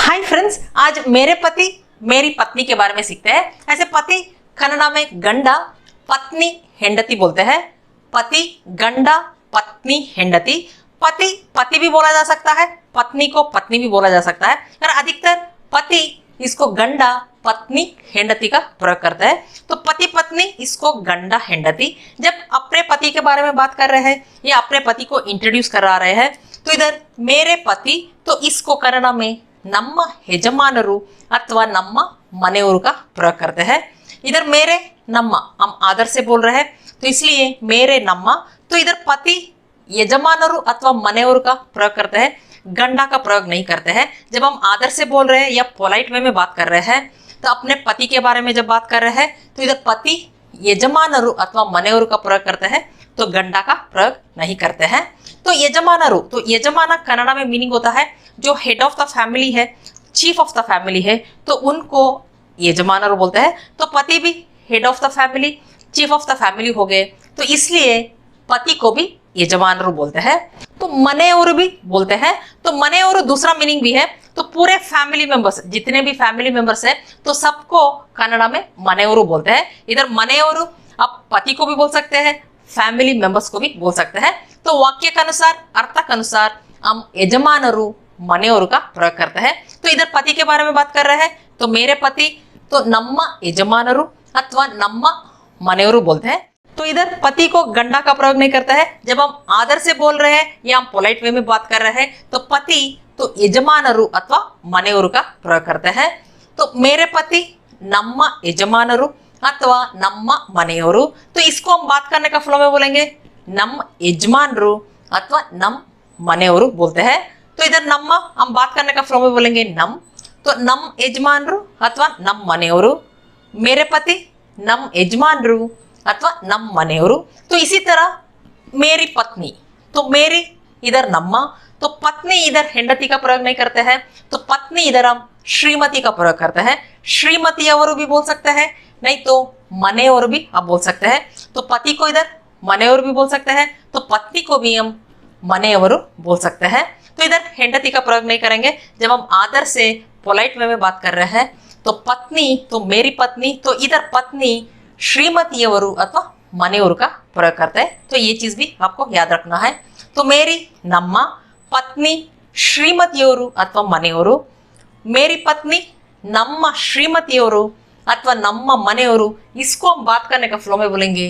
Hi friends, आज मेरे पति मेरी पत्नी के बारे में सीखते हैं। ऐसे पति कन्नड़ा में गंडा, पत्नी हेंडती बोलते हैं। पति गंडा, पत्नी हेंडती। पति पति भी बोला जा सकता है, पत्नी को पत्नी भी बोला जा सकता है, और अधिकतर पति इसको गंडा, पत्नी हेंडती का प्रयोग करते हैं। तो पति पत्नी इसको गंडा हेंडती। जब अपने पति के बारे में बात कर रहे हैं या अपने पति को इंट्रोड्यूस करा रहे हैं, तो इधर मेरे पति, तो इसको कन्नड़ा में ನಮ್ಮ ಯಜಮಾನರು अथवा ನಮ್ಮ ಮನೆಯವರು का प्रयोग करते हैं। इधर मेरे ನಮ್ಮ हम आदर से बोल रहे हैं, तो इसलिए मेरे ನಮ್ಮ। तो इधर पति यजमानರು अथवा मनेयವರು का प्रयोग करते हैं, गंडा का प्रयोग नहीं करते हैं। जब हम आदर से बोल रहे हैं या पोलाइट वे में बात कर रहे हैं, तो अपने पति के बारे में जब बात कर रहे हैं, तो इधर पति यजमानರು अथवा मनेयವರು का प्रयोग करते हैं, तो गंडा का प्रयोग नहीं करते हैं। तो यजमानರು, तो यजमाना कन्नड़ा में मीनिंग होता है जो हेड ऑफ द फैमिली है, चीफ ऑफ द फैमिली है, तो उनको यजमानರು बोलते हैं। तो पति भी head of the family, chief of the family हो गए, तो इसलिए पति को भी यजमानರು बोलते हैं। तो मनेयವರು भी बोलते हैं। तो मनेयವರು दूसरा मीनिंग भी है, तो पूरे फैमिली मेंबर्स, जितने भी फैमिली मेंबर्स है, तो सबको कन्नड़ा में मनेयವರು बोलते हैं। इधर मनेयವರು आप पति को भी बोल सकते हैं, फैमिली मेंबर्स को भी बोल सकते हैं। तो वाक्य के अनुसार, अर्थ के अनुसार हम यजमानರು मनेयವರು का प्रयोग करते हैं। तो इधर पति के बारे में बात कर रहे हैं, तो मेरे पति, तो ನಮ್ಮ ಯಜಮಾನರು अथवा ನಮ್ಮ मनेयವರು बोलते हैं। तो इधर पति को गंडा का प्रयोग नहीं करता है। जब हम आदर से बोल रहे हैं या हम पोलाइट वे में बात कर रहे हैं, तो पति तो यजमानರು अथवा मनेयವರು का प्रयोग करते हैं। तो मेरे पति ನಮ್ಮ ಯಜಮಾನರು अथवा ನಮ್ಮ मनेयವರು। तो इसको हम बात करने का फ्लो में बोलेंगे ನಮ್ಮ ಯಜಮಾನರು अथवा ನಮ್ಮ मनेयವರು बोलते हैं। तो इधर नम्मा हम बात करने का फ्लो में बोलेंगे नम, तो नम यजमानರು अथवा नम मनेयವರು। मेरे पति नम यजमानರು अथवा नम मनेयವರು। तो इसी तरह मेरी पत्नी, तो मेरी इधर नम्मा, तो पत्नी इधर हेंडती का प्रयोग नहीं करते हैं, तो पत्नी इधर हम श्रीमती का प्रयोग करते हैं। श्रीमतीयವರು भी बोल सकते हैं, नहीं तो मनेयವರು भी आप बोल सकते हैं। तो पति को इधर मनेयವರು भी बोल सकते हैं, तो पत्नी को भी हम मनेयವರು बोल सकते हैं। तो इधर हेंडती का प्रयोग नहीं करेंगे। जब हम आदर से पोलाइट वे में बात कर रहे हैं, तो पत्नी, तो मेरी पत्नी, तो इधर पत्नी श्रीमतीयವರು अथवा मनेयವರು का प्रयोग करते हैं। तो ये चीज भी आपको याद रखना है। तो मेरी ನಮ್ಮ, पत्नी श्रीमतीयವರು अथवा मनेयವರು। मेरी पत्नी ನಮ್ಮ श्रीमतीयವರು अथवा ನಮ್ಮ मनेयವರು। इसको हम बात करने का फ्लो में बोलेंगे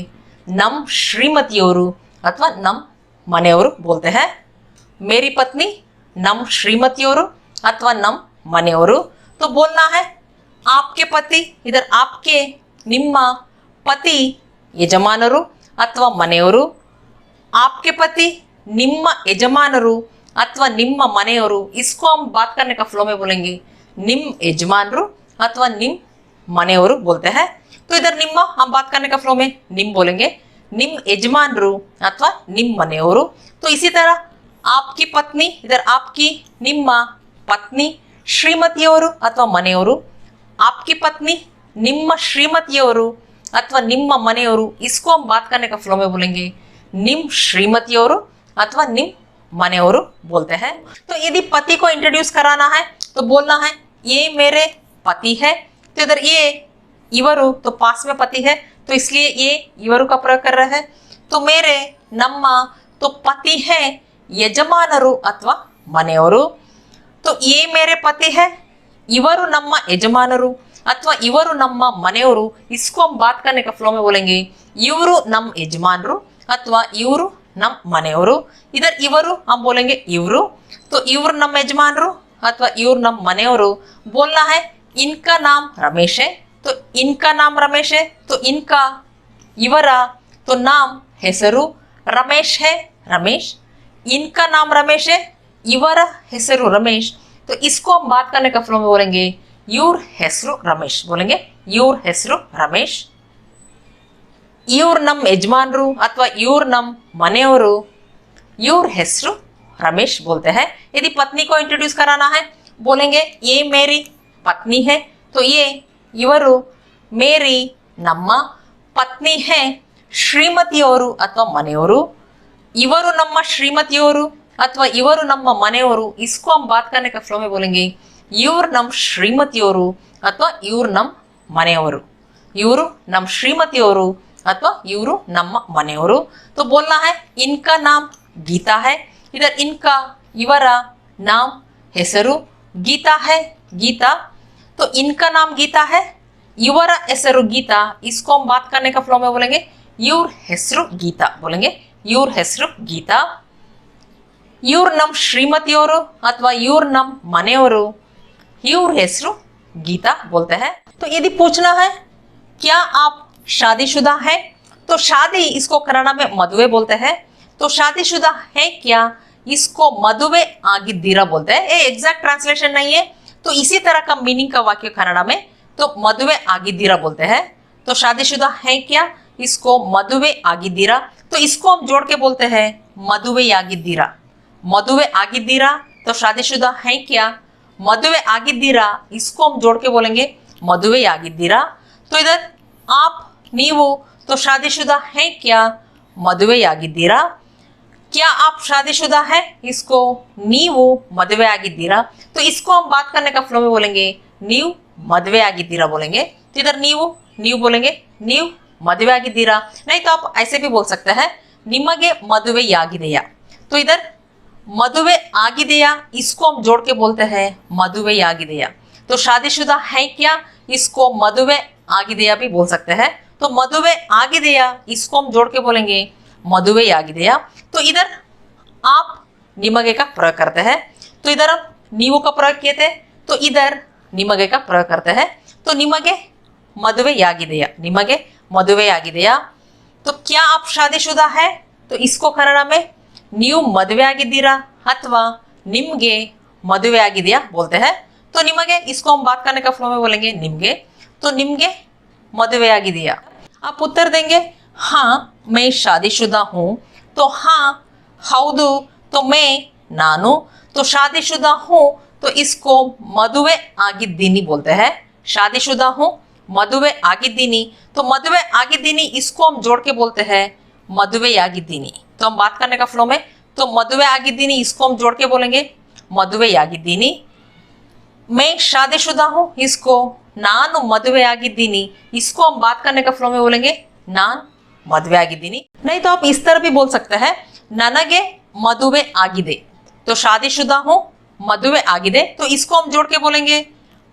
नम श्रीमतीयವರು अथवा नम मनेयವರು बोलते हैं। मेरी पत्नी नम श्रीमतीयವರು अथवा नम मनेयವರು। तो बोलना है आपके पति, इधर आपके ನಿಮ್ಮ पति यजमानರು अथवा मनेयವರು। आपके पति ನಿಮ್ಮ ಯಜಮಾನರು अथवा ನಿಮ್ಮ मनेयವರು। इसको हम बात करने का फ्लो में बोलेंगे निम यजमानರು अथवा निम मनेयವರು बोलते हैं। तो इधर निम्मा हम बात करने का फ्लो में निम बोलेंगे, निम यजमानರು अथवा निम मनेयವರು। तो इसी तरह आपकी पत्नी, इधर आपकी ನಿಮ್ಮ पत्नी श्रीमतीयವರು अथवा मनेयವರು। आपकी पत्नी ನಿಮ್ಮ श्रीमतीयವರು अथवा ನಿಮ್ಮ मनेयವರು। इसको हम बात करने का फ्लो में बोलेंगे निम श्रीमतीयವರು अथवा निम मनेयವರು बोलते हैं। तो यदि पति को इंट्रोड्यूस कराना है, तो बोलना है ये मेरे पति है। तो इधर ये इವರು, तो पास में पति है, तो इसलिए ये इವರು का प्रयोग कर रहे हैं। तो मेरे ನಮ್ಮ, तो पति है यजमानರು अथवा मनेयವರು। तो ये मेरे पति है, इವರು ನಮ್ಮ ಯಜಮಾನರು अथवा इವರು ನಮ್ಮ मनेयವರು। इसको हम बात करने का फ्लो में बोलेंगे इವರು ನಮ್ಮ ಯಜಮಾನರು अथवा इವರು ನಮ್ಮ मनेयವರು। इधर इವರು हम बोलेंगे इವರು, तो इವರು ನಮ್ಮ ಯಜಮಾನರು अथवा इವರು ನಮ್ಮ मनेयವರು। बोलना है इनका नाम रमेश है, तो इनका नाम रमेश है, तो इनका ಇವರ, तो नाम ಹೆಸರು रमेश है, रमेश। इनका नाम रमेश है, ಇವರ ಹೆಸರು रमेश। तो इसको हम बात करने का फ्लो में बोलेंगे ಇವ್ರ ಹೆಸರು रमेश, बोलेंगे ಇವ್ರ ಹೆಸರು रमेश। ಇವ್ರ ನಮ್ಮ ಯಜಮಾನರು अथवा ಇವ್ರ ನಮ್ಮ मनेयವರು। ಇವ್ರ ಹೆಸರು रमेश बोलते हैं। यदि पत्नी को इंट्रोड्यूस कराना है, बोलेंगे ये मेरी पत्नी है, तो ये ಇವರು मेरी ನಮ್ಮ पत्नी है श्रीमतीयವರು अथवा मनेयವರು। ಇವರು ನಮ್ಮ ಶ್ರೀಮತಿಯವರು अथवा इवर नम्म मनेयವರು, इसको हम बात करने का फ्लो में बोलेंगे इवर नम श्रीमतियವರು अथवा इवर नम मनेयವರು, इवर नम श्रीमतियವರು अथवा इवर नम मनेयವರು। तो बोलना है इनका नाम गीता है, इधर इनका इवरा नाम ಹೆಸರು गीता है, गीता। तो इनका नाम गीता है, इवरा ಹೆಸರು गीता। इसको हम बात करने का फ्लो में बोलेंगे इवर ಹೆಸರು गीता, बोलेंगे इवर ಹೆಸರು गीता। इवर नम श्रीमतियವರು अथवा इवर नम मनेयವರು, इवर ಹೆಸರು गीता बोलते हैं। तो यदि पूछना है क्या आप शादीशुदा है, तो शादी इसको कन्नड़ में मदुवे बोलते हैं। तो शादीशुदा है क्या, इसको मदुवे आगिद्दीरा बोलते हैं। ये एग्जैक्ट ट्रांसलेशन नहीं है, तो इसी तरह का मीनिंग का वाक्य कन्नड़ में तो मदुवे आगिद्दीरा बोलते हैं। तो शादीशुदा है क्या, इसको मदुवे आगिद्दीरा। तो इसको हम जोड़ के बोलते हैं मदुवे आगिद्दीरा, मदुवे आगिद्दीरा। तो शादीशुदा है क्या, मदुवे आगिद्दीरा, इसको हम जोड़ के बोलेंगे मदुवे आगिद्दीरा। तो इधर आप नीवु, तो शादीशुदा है क्या, मदुवे आगिद्दीरा। क्या आप शादीशुदा है, इसको नीवु मदुवे आगिद्दीरा। तो इसको हम बात करने का फ्लो में बोलेंगे नीव मदुवे आगिद्दीरा बोलेंगे। तो इधर नीवु नीव बोलेंगे नीव मदुवे आगिद्दीरा। नहीं तो आप ऐसे भी बोल सकते हैं निಮಗೆ ಮದುವೆಯಾಗಿದೆಯಾ। तो इधर मदुवे आगिदೆಯಾ, इसको हम जोड़ के बोलते हैं मदुವೆಯಾಗಿದೆಯಾ। तो शादीशुदा है क्या, इसको मदुवे आगिदೆಯಾ भी बोल सकते हैं। तो मदुवे आगिदೆಯಾ, इसको हम जोड़ के बोलेंगे मदुವೆಯಾಗಿದೆಯಾ। तो इधर आप निಮಗೆ का प्रयोग करते हैं, तो इधर हम नीवु का प्रयोग किए थे, तो इधर निಮಗೆ का प्रयोग करते हैं। तो निಮಗೆ मदुವೆಯಾಗಿದೆಯಾ, निಮಗೆ मदुವೆಯಾಗಿದೆಯಾ। तो क्या आप शादीशुदा है, तो इसको कन्नड़ में ನೀವು ಮದುವೆ ಆಗಿದ್ದೀರಾ अथवा निम्गे मदुवे ಆಗಿದೆಯಾ बोलते हैं। तो निಮಗೆ इसको हम बात करने का फ्लो में बोलेंगे निम्गे। तो निम्गे मदुवे ಆಗಿದೆಯಾ। आप उत्तर देंगे हाँ मैं शादीशुदा हूँ। तो हाँ हौदु, तो मैं नानु। तो शादीशुदा हूँ, तो इसको मदुवे ಆಗಿದ್ದೀನಿ बोलते हैं। शादीशुदा हूँ मदुवे ಆಗಿದ್ದೀನಿ। तो मदुवे ಆಗಿದ್ದೀನಿ, इसको हम जोड़ के बोलते हैं मदुವೆಯಾಗಿದ್ದೀನಿ। तो हम बात करने का फ्लो में, तो मदुವೆಯಾಗಿದ್ದೀನಿ, इसको हम जोड़ के बोलेंगे मदुವೆಯಾಗಿದ್ದೀನಿ। मैं शादीशुदा हूँ, इसको नानु मदुವೆಯಾಗಿದ್ದೀನಿ, इसको हम बात करने का फ्लो में बोलेंगे नान मदुವೆಯಾಗಿದ್ದೀನಿ। नहीं तो आप इस तरह भी बोल सकते हैं ನನಗೆ मदुवे आगिदे। तो शादीशुदा हूँ मदुवे आगिदे, तो इसको हम जोड़ के बोलेंगे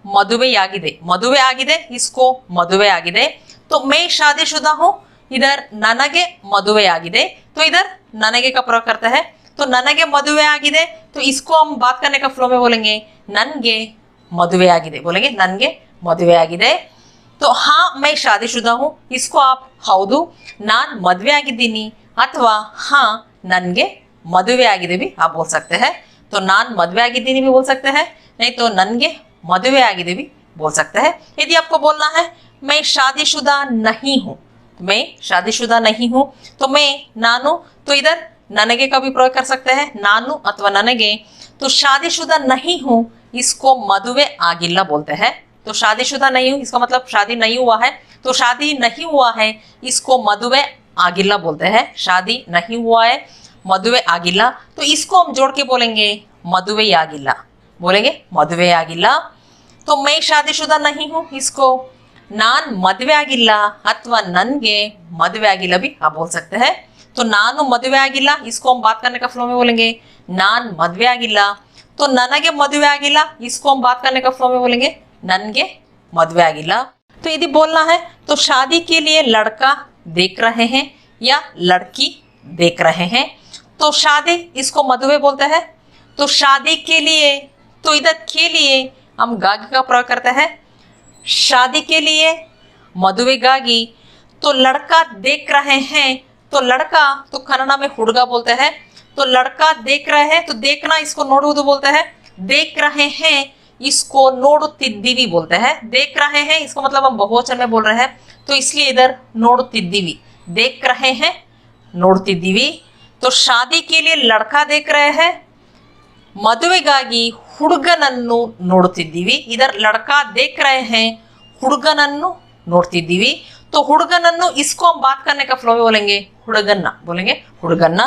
मदुವೆಯಾಗಿದೆ, मदुವೆಯಾಗಿದೆ, इसको मदुವೆಯಾಗಿದೆ। तो मैं शादीशुदा हूँ, इधर ನನಗೆ मदुವೆಯಾಗಿದೆ। तो इधर ನನಗೆ का प्रयोग करता है। तो ನನಗೆ मदुವೆಯಾಗಿದೆ, तो इसको हम बात करने का फ्लो में बोलेंगे ನನಗೆ मदुವೆಯಾಗಿದೆ, बोलेंगे ನನಗೆ मदुವೆಯಾಗಿದೆ। तो हाँ मैं शादीशुदा हूँ, इसको आप हौदु नान मदुವೆಯಾಗಿದ್ದೀನಿ अथवा हाँ ನನಗೆ मदुವೆಯಾಗಿದೆ भी आप बोल सकते हैं। तो नान मदुವೆಯಾಗಿದ್ದೀನಿ भी बोल सकते हैं, नहीं तो ನನಗೆ मदुವೆಯಾಗಿದೆ भी बोल सकते हैं। यदि आपको बोलना है मैं शादीशुदा नहीं हूँ, मैं शादीशुदा नहीं हूँ, तो मैं नानु, तो इधर ನನಗೆ का भी प्रयोग कर सकते हैं नानु अथवा ನನಗೆ। तो शादीशुदा नहीं हूँ, इसको मदुवे आगिಲ್ಲ बोलते हैं। तो शादीशुदा नहीं हूँ, इसका मतलब शादी नहीं हुआ है। तो शादी नहीं हुआ है, इसको मदुवे आगिಲ್ಲ बोलते हैं। शादी नहीं हुआ है, मदुवे आगिಲ್ಲ। तो इसको हम जोड़ के बोलेंगे मदुವೆಯಾಗಿಲ್ಲ, बोलेंगे मदुವೆಯಾಗಿಲ್ಲ। तो मैं शादीशुदा नहीं हूँ, इसको नान मदुವೆಯಾಗಿಲ್ಲ अथवा नन्गे मदुವೆಯಾಗಿಲ್ಲ भी आप बोल सकते हैं। तो नानु मदुವೆಯಾಗಿಲ್ಲ, इसको हम बात करने का फ्लो में बोलेंगे नान मदुವೆಯಾಗಿಲ್ಲ। तो ನನಗೆ मदुವೆಯಾಗಿಲ್ಲ, इसको हम बात करने का फ्लो में बोलेंगे नन्गे मदुವೆಯಾಗಿಲ್ಲ। तो यदि बोलना है तो शादी के लिए लड़का देख रहे हैं या लड़की देख रहे हैं। तो शादी इसको मदुवे बोलते हैं। तो शादी के लिए, तो इधर के लिए हम ಗಾಗಿ का प्रयोग करते हैं। शादी के लिए मदुವೆಗಾಗಿ। तो लड़का देख रहे हैं, तो लड़का तो कन्नड़ में हुड़गा बोलते हैं। तो लड़का देख रहे हैं, तो देखना इसको ನೋಡುವುದು बोलते हैं। देख रहे हैं, इसको ನೋಡುತ್ತಿದ್ದೀವಿ बोलते हैं। देख रहे हैं, इसको मतलब हम बहुवचन में बोल रहे हैं, तो इसलिए इधर ನೋಡುತ್ತಿದ್ದೀವಿ। देख रहे हैं, ನೋಡುತ್ತಿದ್ದೀವಿ। तो शादी के लिए लड़का देख रहे हैं, ಮದುವೆಗಾಗಿ ಹುಡುಗನನ್ನು ನೋಡುತ್ತಿದ್ದೀವಿ। इधर लड़का देख रहे हैं, ಹುಡುಗನನ್ನು ನೋಡ್ತಿದ್ದೀವಿ। तो ಹುಡುಗನನ್ನು इसको हम बात करने का फ्लो में बोलेंगे ಹುಡುಗನ್ನ, बोलेंगे ಹುಡುಗನ್ನ।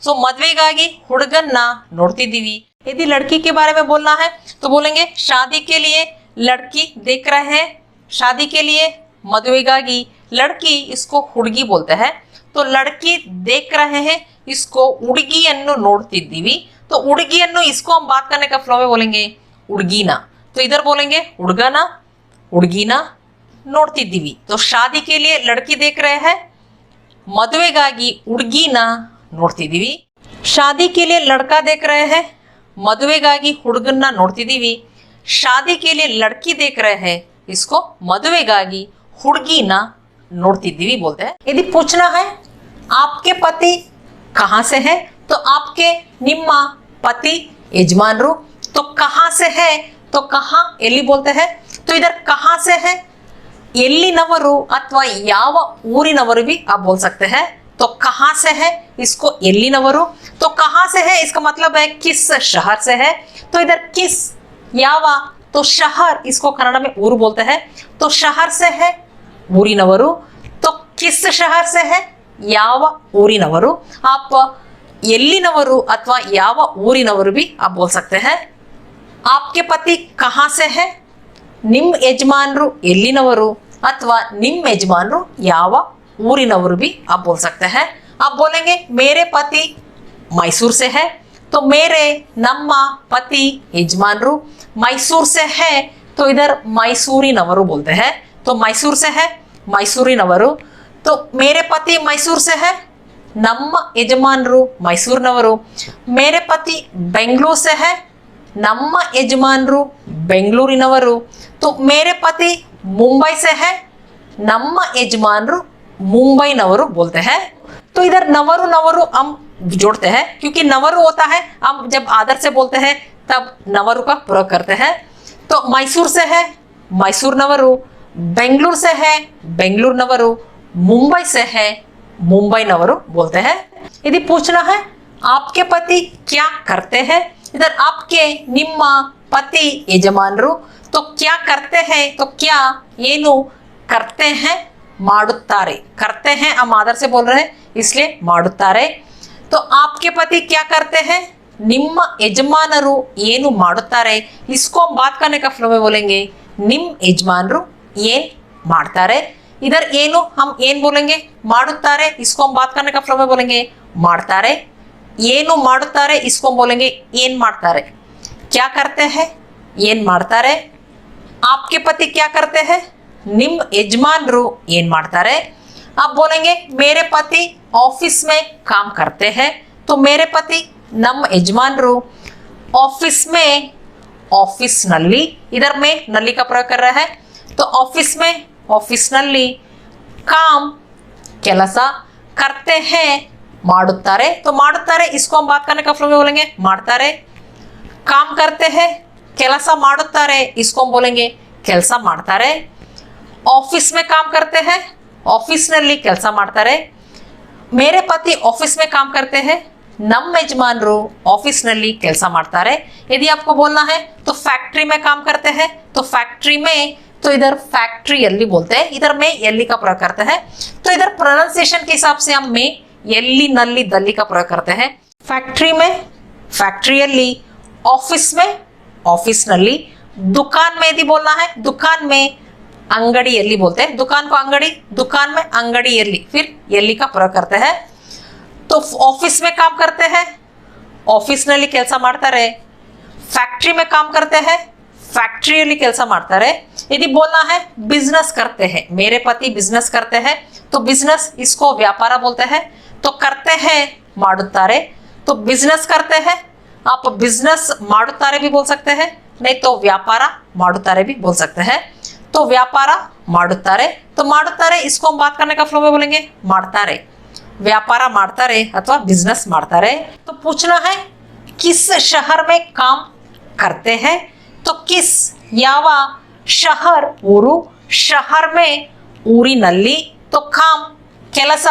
सो मद्वेगागी हुड़गन्ना नोड़तिद्दीवी। यदि लड़की के बारे में बोलना है तो बोलेंगे शादी के लिए लड़की देख रहे हैं। शादी के लिए मद्वेगागी, लड़की इसको हुड़गी बोलते हैं, तो लड़की देख रहे हैं इसको उड़गियन्नु नोड़तिद्दीवी। तो उड़गियन्नु इसको हम बात करने का फ्लो में बोलेंगे उड़गीना। तो इधर बोलेंगे उड़गाना, उड़गीना नोड़तिद्दीवी। तो शादी के लिए लड़की देख रहे हैं, मದುವೆಗಾಗಿ ಹುಡುಗಿನ ನೋಡ್ತಿದ್ದೀವಿ। शादी के लिए लड़का देख रहे हैं, मದುವೆಗಾಗಿ ಹುಡುಗನ್ನ ನೋಡ್ತಿದ್ದೀವಿ। शादी के लिए लड़की देख रहे हैं, इसको मದುವೆಗಾಗಿ ಹುಡುಗಿನ ನೋಡ್ತಿದ್ದೀವಿ बोलते हैं। यदि पूछना है आपके पति कहाँ से है, तो आपके ನಿಮ್ಮ पति यजमानರು, तो कहाँ से है, तो कहाँ ಎಲ್ಲಿ बोलते हैं। तो इधर कहाँ से है, ಎಲ್ಲಿನವರು ಅಥವಾ ಯಾವ ಊರಿನವರು भी आप बोल सकते हैं। तो कहाँ से है, इसको ಎಲ್ಲಿನವರು। तो कहाँ से है इसका मतलब है किस शहर से है। तो इधर किस, ಯಾವ, तो शहर इसको कन्नड़ में ಊರು बोलते हैं। तो शहर से है ಊರಿನವರು। तो किस शहर से है, ಯಾವ ಊರಿನವರು। आप ಎಲ್ಲಿನವರು ಅಥವಾ ಯಾವ ಊರಿನವರು भी आप बोल सकते हैं। आपके पति कहाँ से है, ನಿಮ್ಮ ಯಜಮಾನರು ಎಲ್ಲಿನವರು ಅಥವಾ ನಿಮ್ಮ ಯಜಮಾನರು ಯಾವ ಊರಿನವರು भी आप बोल सकते हैं। आप बोलेंगे मेरे पति मैसूर से है, तो मेरे ನಮ್ಮ पति ಯಜಮಾನರು मैसूर से है, तो इधर मैसूरिनವರು बोलते हैं। तो मैसूर से है मैसूरिनವರು। तो मेरे पति मैसूर से है, ನಮ್ಮ ಯಜಮಾನರು ಮೈಸೂರಿನವರು। मेरे पति बेंगलुरु से है, ನಮ್ಮ ಯಜಮಾನರು ಬೆಂಗಳೂರಿನವರು। तो मेरे पति मुंबई से है, ನಮ್ಮ ಯಜಮಾನರು मुंबईनವರು बोलते हैं। तो इधर नवरु नवरु हम जोड़ते हैं, क्योंकि नवरु होता है हम जब आदर से बोलते हैं तब नवरु का प्रयोग करते हैं। तो मैसूर से है मैसूर नवरु, बेंगलुरु से है बेंगलुरु नवरु, मुंबई से है मुंबई नवरु बोलते हैं। यदि पूछना है आपके पति क्या करते हैं, इधर आपके ನಿಮ್ಮ पति ಯಜಮಾನರು, तो क्या करते हैं, तो क्या ಏನು करते हैं ಮಾಡುತ್ತಾರೆ। करते हैं हम आदर से बोल रहे हैं इसलिए ಮಾಡುತ್ತಾರೆ। तो आपके पति क्या करते हैं, ನಿಮ್ಮ ಯಜಮಾನರು ಏನು ಮಾಡುತ್ತಾರೆ। इसको हम बात करने का फ्लो में बोलेंगे ನಿಮ್ಮ ಯಜಮಾನರು ಏನ್ ಮಾಡ್ತಾರೆ। इधर ಏನು हम ಏನ್ बोलेंगे ಮಾಡುತ್ತಾರೆ, इसको हम बात करने का फ्लो में बोलेंगे ಮಾಡ್ತಾರೆ। ಏನು ಮಾಡುತ್ತಾರೆ इसको हम बोलेंगे ಏನ್ ಮಾಡ್ತಾರೆ। क्या करते हैं ಏನ್ ಮಾಡ್ತಾರೆ। आपके पति क्या करते हैं, ನಿಮ್ಮ ಯಜಮಾನರು ಏನ್ ಮಾಡ್ತಾರೆ। आप बोलेंगे मेरे पति ऑफिस में काम करते हैं, तो मेरे पति ನಮ್ಮ ಯಜಮಾನರು ऑफिस में, ऑफिस नल्ली, इधर में नल्ली का प्रयोग कर रहा है। तो ऑफिस में ऑफिस नल्ली काम ಕೆಲಸ करते हैं ಮಾಡುತ್ತಾರೆ। तो ಮಾಡುತ್ತಾರೆ इसको हम बात करने का फ्लो में बोलेंगे ಮಾಡ್ತಾರೆ। काम करते हैं ಕೆಲಸ ಮಾಡುತ್ತಾರೆ, इसको हम बोलेंगे ಕೆಲಸ ಮಾಡ್ತಾರೆ। ऑफिस में काम करते हैं ऑफिस ನಲ್ಲಿ ಕೆಲಸ ಮಾಡ್ತಾರೆ। मेरे पति ऑफिस में काम करते हैं, ನಮ್ಮ ಯಜಮಾನರು ऑफिस ನಲ್ಲಿ ಕೆಲಸ ಮಾಡ್ತಾರೆ। यदि आपको बोलना है तो फैक्ट्री में काम करते हैं, तो फैक्ट्री में, तो इधर फैक्ट्री एल्ली बोलते हैं, इधर में एल्ली का प्रयोग करते हैं। तो इधर प्रोनाउंसिएशन के हिसाब से हम में एल्ली नल्ली दल्ली का प्रयोग करते हैं। फैक्ट्री में फैक्ट्री एल्ली, ऑफिस में ऑफिस नल्ली, दुकान में यदि बोलना है दुकान में अंगड़ी एल्ली बोलते हैं। दुकान को अंगड़ी, दुकान में अंगड़ी एल्ली, फिर एल्ली का प्रयोग करते हैं। तो ऑफिस में काम करते हैं ऑफिस ನಲ್ಲಿ ಕೆಲಸ ಮಾಡ್ತಾರೆ। फैक्ट्री में काम करते हैं फैक्ट्रिಯಲ್ಲಿ ಕೆಲಸ ಮಾಡ್ತಾರೆ। यदि बोलना है बिजनेस करते हैं, मेरे पति बिजनेस करते हैं, तो बिजनेस इसको व्यापार बोलते हैं। तो करते हैं ಮಾಡುತ್ತಾರೆ, तो बिजनेस करते हैं, आप बिजनेस ಮಾಡುತ್ತಾರೆ भी बोल सकते हैं, नहीं तो व्यापार ಮಾಡುತ್ತಾರೆ भी बोल सकते हैं। तो व्यापार ಮಾಡುತ್ತಾರೆ, तो ಮಾಡುತ್ತಾರೆ इसको हम बात करने का फ्लो में बोलेंगे ಮಾಡ್ತಾರೆ। व्यापार ಮಾಡ್ತಾರೆ अथवा बिजनेस ಮಾಡ್ತಾರೆ। तो पूछना है किस शहर में काम करते हैं, तो किस ಯಾವ शहर ಊರು, शहर में ಊರಿನಲ್ಲಿ, तो काम ಕೆಲಸ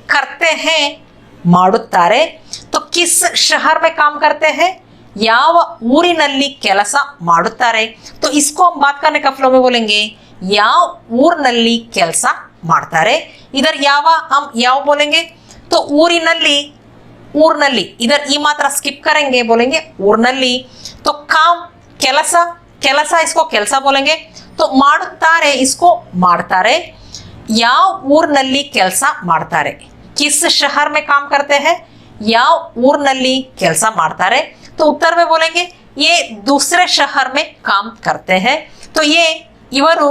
करते हैं ಮಾಡುತ್ತಾರೆ। तो किस शहर में काम करते हैं, ಯಾವ ಊರಿನಲ್ಲಿ ಕೆಲಸ ಮಾಡುತ್ತಾರೆ। तो इसको हम बात करने का फ्लो में बोलेंगे ಯಾವ ಊರಿನಲ್ಲಿ ಕೆಲಸ ಮಾಡ್ತಾರೆ। इधर ಯಾವ हम ಯಾವ बोलेंगे, तो ಊರಿನಲ್ಲಿ ಊರ್ನಲ್ಲಿ, इधर ई मात्रा स्किप करेंगे, बोलेंगे ಊರ್ನಲ್ಲಿ। तो काम ಕೆಲಸ, ಕೆಲಸ इसको ಕೆಲಸ बोलेंगे। तो ಮಾಡುತ್ತಾರೆ इसको ಮಾಡ್ತಾರೆ। ಯಾವ ಊರ್ನಲ್ಲಿ ಕೆಲಸ ಮಾಡ್ತಾರೆ, किस शहर में काम करते हैं, ಯಾವ ಊರ್ನಲ್ಲಿ ಕೆಲಸ ಮಾಡ್ತಾರೆ। तो उत्तर में बोलेंगे ये दूसरे शहर में काम करते हैं। तो ये इवरू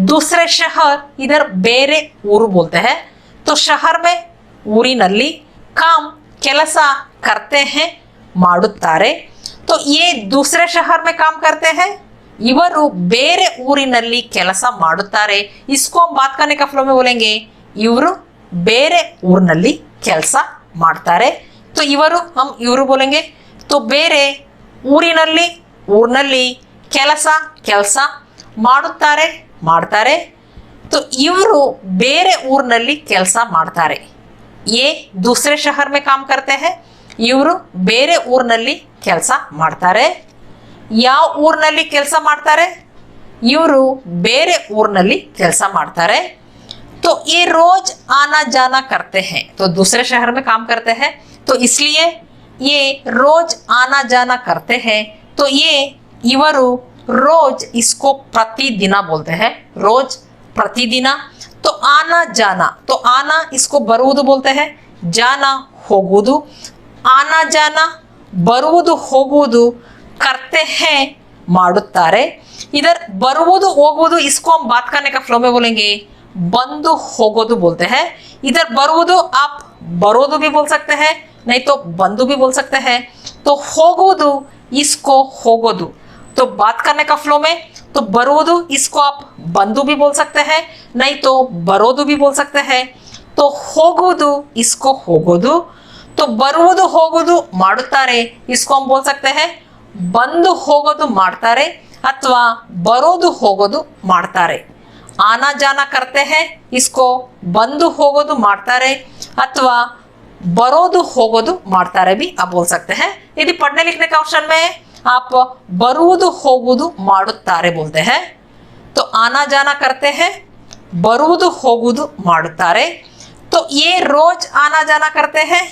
दूसरे शहर, इधर ಬೇರೆ ಊರು बोलते हैं। तो शहर में ಊರಿನಲ್ಲಿ, काम ಕೆಲಸ करते हैं ಮಾಡುತ್ತಾರೆ। तो ये दूसरे शहर में काम करते हैं, ಇವರು ಬೇರೆ ಊರಿನಲ್ಲಿ ಕೆಲಸ ಮಾಡುತ್ತಾರೆ। इसको हम बात करने का फ्लो में बोलेंगे ಇವರು ಬೇರೆ ಊರಿನಲ್ಲಿ ಕೆಲಸ ಮಾಡ್ತಾರೆ। तो ಇವರು हम ಇವರು बोलेंगे। तो ಬೇರೆ ಊರಿನಲ್ಲಿ, ಊರಿನಲ್ಲಿ ಕೆಲಸ, ಕೆಲಸ ಮಾಡುತ್ತಾರೆ, ಮಾಡ್ತಾರೆ। तो ಇವರು ಬೇರೆ ಊರಿನಲ್ಲಿ ಕೆಲಸ ಮಾಡ್ತಾರೆ। ये दूसरे शहर में काम करते हैं, ಇವರು ಬೇರೆ ಊರಿನಲ್ಲಿ ಕೆಲಸ ಮಾಡ್ತಾರೆ। ಯಾವ ಊರಿನಲ್ಲಿ ಕೆಲಸ ಮಾಡ್ತಾರೆ, ಇವರು ಬೇರೆ ಊರಿನಲ್ಲಿ ಕೆಲಸ ಮಾಡ್ತಾರೆ। तो ये रोज आना जाना करते हैं, तो दूसरे शहर में काम करते हैं, तो इसलिए ये रोज आना जाना करते हैं। तो ये इवरू रोज, इसको प्रतिदिन बोलते हैं, रोज प्रतिदिन। तो आना जाना, तो आना इसको बरुವುದು बोलते हैं, जाना ಹೋಗುವುದು। आना जाना ಬರುವುದು ಹೋಗುವುದು, करते हैं ಮಾಡುತ್ತಾರೆ। इधर ಬರುವುದು ಹೋಗುವುದು, इसको हम बात करने का फ्लो में बोलेंगे ಬಂದು ಹೋಗೋದು बोलते हैं। इधर ಬರುವುದು आप ಬರೋದು भी बोल सकते हैं, नहीं तो बंदू भी बोल सकते हैं। तो ಹೋಗುವುದು इसको ಹೋಗೋದು, तो बात करने का फ्लो में, तो ಬರುವುದು इसको आप बंदू भी बोल सकते हैं, नहीं तो ಬರೋದು भी बोल सकते हैं। तो ಹೋಗುವುದು इसको ಹೋಗೋದು, तो ಬರುವುದು ಹೋಗೋದು ಮಾಡುತ್ತಾರೆ, इसको हम बोल सकते हैं ಬಂದು ಹೋಗೋದು ಮಾಡ್ತಾರೆ ಅಥವಾ ಬರೋದು ಹೋಗೋದು ಮಾಡ್ತಾರೆ। आना जाना करते हैं, इसको ಬಂದು ಹೋಗೋದು ಮಾಡ್ತಾರೆ ಅಥವಾ ಬರೋದು ಹೋಗೋದು ಮಾಡ್ತಾರೆ भी आप बोल सकते हैं। यदि पढ़ने लिखने का ऑप्शन में आप ಬರುವುದು ಹೋಗುವುದು ಮಾಡುತ್ತಾರೆ बोलते हैं, तो आना जाना करते हैं, ಬರುವುದು ಹೋಗುವುದು ಮಾಡುತ್ತಾರೆ। तो ये रोज आना जाना करते हैं,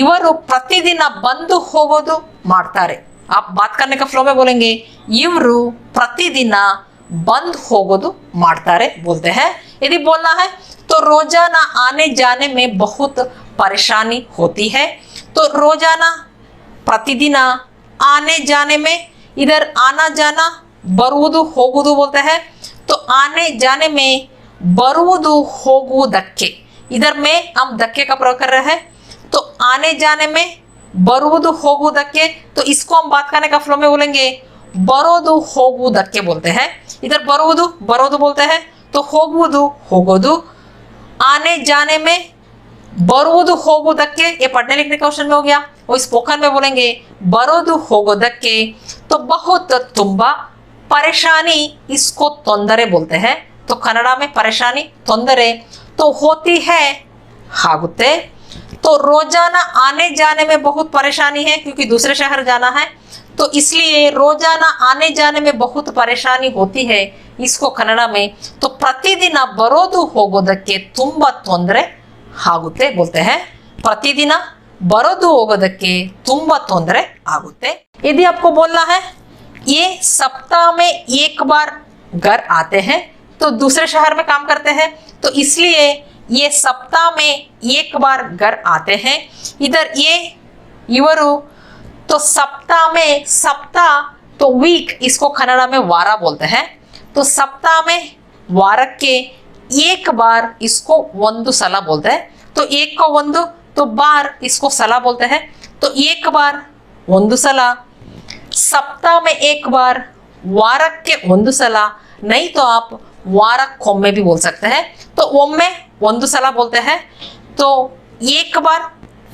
ಇವರು ಪ್ರತಿದಿನ ಬಂದು ಹೋಗೋದು ಮಾಡ್ತಾರೆ। आप बात करने का फ्लो में बोलेंगे ಇವರು ಪ್ರತಿದಿನ बंद ಹೋಗೋದು ಮಾಡ್ತಾರೆ बोलते हैं। यदि बोलना है तो रोजाना आने जाने में बहुत परेशानी होती है। तो रोजाना प्रतिदिन, आने जाने में, इधर आना जाना ಬರುವುದು ಹೋಗುವುದು बोलते हैं। तो आने जाने में ಬರುವುದು ಹೋಗುವುದಕ್ಕೆ, इधर में हम धक्के का प्रयोग कर रहे हैं। तो आने जाने में ಬರುವುದು ಹೋಗುವುದಕ್ಕೆ, तो इसको हम बात करने का फ्लो में बोलेंगे ಬರೋದು ಹೋಗುವುದಕ್ಕೆ बोलते हैं। इधर ಬರುವುದು ಬರೋದು बोलते हैं, तो ಹೋಗುವುದು ಹೋಗೋದು। आने जाने में ಬರುವುದು ಹೋಗುವುದಕ್ಕೆ, ये पढ़ने लिखने का क्वेश्चन में हो गया। वो स्पोकन में बोलेंगे ಬರೋದು ಹೋಗೋದಕ್ಕೆ। तो बहुत ತುಂಬಾ, परेशानी इसको ತೊಂದರೆ बोलते हैं। तो कन्नड़ में परेशानी ತೊಂದರೆ, तो होती है ಆಗುತ್ತೆ। तो रोजाना आने जाने में बहुत परेशानी है, क्योंकि दूसरे शहर जाना है, तो इसलिए रोजाना आने जाने में बहुत परेशानी होती है। इसको कन्नड़ में तो प्रतिदिन ಬರೋದು ಹೋಗೋದಕ್ಕೆ ತುಂಬಾ ತೊಂದರೆ ಆಗುತ್ತೆ बोलते हैं। प्रतिदिन ಬರೋದು ಹೋಗೋದಕ್ಕೆ ತುಂಬಾ ತೊಂದರೆ ಆಗುತ್ತೆ। यदि आपको बोलना है ये सप्ताह में एक बार घर आते हैं, तो दूसरे शहर में काम करते हैं, तो इसलिए ये सप्ताह में एक बार घर आते हैं। इधर ये इवरू, तो सप्ताह में, सप्ताह तो वीक, इसको कन्नड़ में वार बोलते हैं। तो सप्ताह में वारಕ್ಕೆ एक बार, इसको ಒಂದು ಸಲ बोलते हैं। तो एक को ಒಂದು, तो बार इसको सला बोलते हैं। तो एक बार ಒಂದು ಸಲ, सप्ताह में एक बार, ವಾರಕ್ಕೆ ಒಂದು ಸಲ, नहीं तो आप ವಾರಕ್ಕೊಮ್ಮೆ भी बोल सकते हैं। तो ಒಮ್ಮೆ ಒಂದು ಸಲ बोलते हैं। तो एक बार,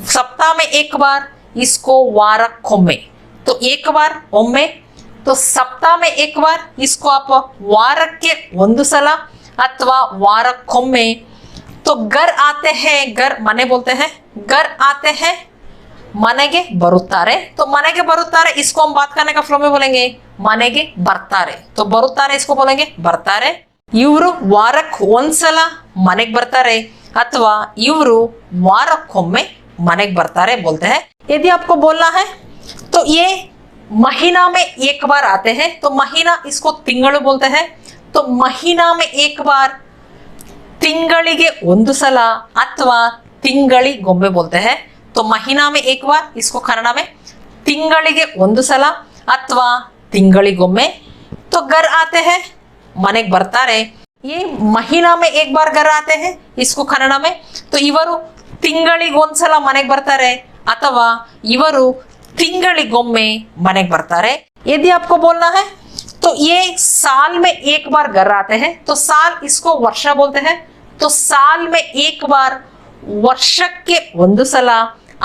सप्ताह में एक बार, इसको ವಾರಕ್ಕೊಮ್ಮೆ, तो एक बार ಒಮ್ಮೆ, तो सप्ताह में एक बार, इसको आप ವಾರಕ್ಕೆ ಒಂದು ಸಲ ಅಥವಾ ವಾರಕ್ಕೊಮ್ಮೆ। तो घर आते हैं, घर मने बोलते हैं, घर आते हैं ಮನೆಗೆ ಬರುತ್ತಾರೆ। तो ಮನೆಗೆ ಬರುತ್ತಾರೆ, इसको हम बात करने का फ्लो में बोलेंगे ಮನೆಗೆ ಬರ್ತಾರೆ। तो ಬರುತ್ತಾರೆ इसको बोलेंगे ಬರ್ತಾರೆ। ಇವರು ವಾರಕ್ಕೆ ಒಂದ್ಸಲ ಮನೆಗೆ ಬರ್ತಾರೆ ಅಥವಾ ಇವರು ವಾರಕ್ಕೊಮ್ಮೆ ಮನೆಗೆ ಬರ್ತಾರೆ बोलते हैं। यदि आपको बोलना है तो ये महीना में एक बार आते हैं, तो महीना इसको तिंಗಳು बोलते हैं। तो महीना में एक बार ತಿಂಗಳಿಗೆ ಒಂದು ಸಲ ಅಥವಾ ತಿಂಗಳಿಗೊಮ್ಮೆ बोलते हैं। तो महीना में एक बार इसको कन्नड़ में ತಿಂಗಳಿಗೆ ಒಂದು ಸಲ ಅಥವಾ ತಿಂಗಳಿಗೊಮ್ಮೆ। तो घर आते हैं ಮನೆಗೆ ಬರ್ತಾರೆ, ये महीना में एक बार घर आते हैं इसको कन्नड़ में। तो ಇವರು ತಿಂಗಳಿಗೊಂದ್ಸಲ ಮನೆಗೆ ಬರ್ತಾರೆ ಅಥವಾ ಇವರು ತಿಂಗಳಿಗೊಮ್ಮೆ ಮನೆಗೆ ಬರ್ತಾರೆ। यदि आपको बोलना है तो ये साल में एक बार घर आते हैं, तो साल इसको वर्षा बोलते हैं। तो साल में एक बार ವರ್ಷಕ್ಕೆ ಒಂದು ಸಲ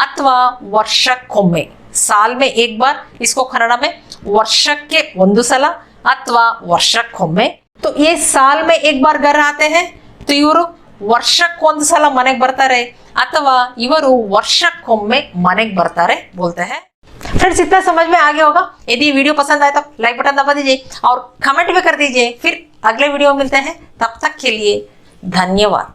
ಅಥವಾ ವರ್ಷಕ್ಕೊಮ್ಮೆ, साल में एक बार इसको कन्नड़ में ವರ್ಷಕ್ಕೆ ಒಂದು ಸಲ ಅಥವಾ ವರ್ಷಕ್ಕೊಮ್ಮೆ। तो ये साल में एक बार घर आते हैं, तो ಇವರು ವರ್ಷಕ್ಕೊಂದು ಸಲ ಮನೆಗೆ ಬರ್ತಾರೆ ಅಥವಾ ಇವರು ವರ್ಷಕ್ಕೊಮ್ಮೆ ಮನೆಗೆ ಬರ್ತಾರೆ बोलते हैं। फ्रेंड्स इतना समझ में आ गया होगा। यदि वीडियो पसंद आए तो लाइक बटन दबा दीजिए और कमेंट भी कर दीजिए। फिर अगले वीडियो में मिलते हैं, तब तक के लिए धन्यवाद।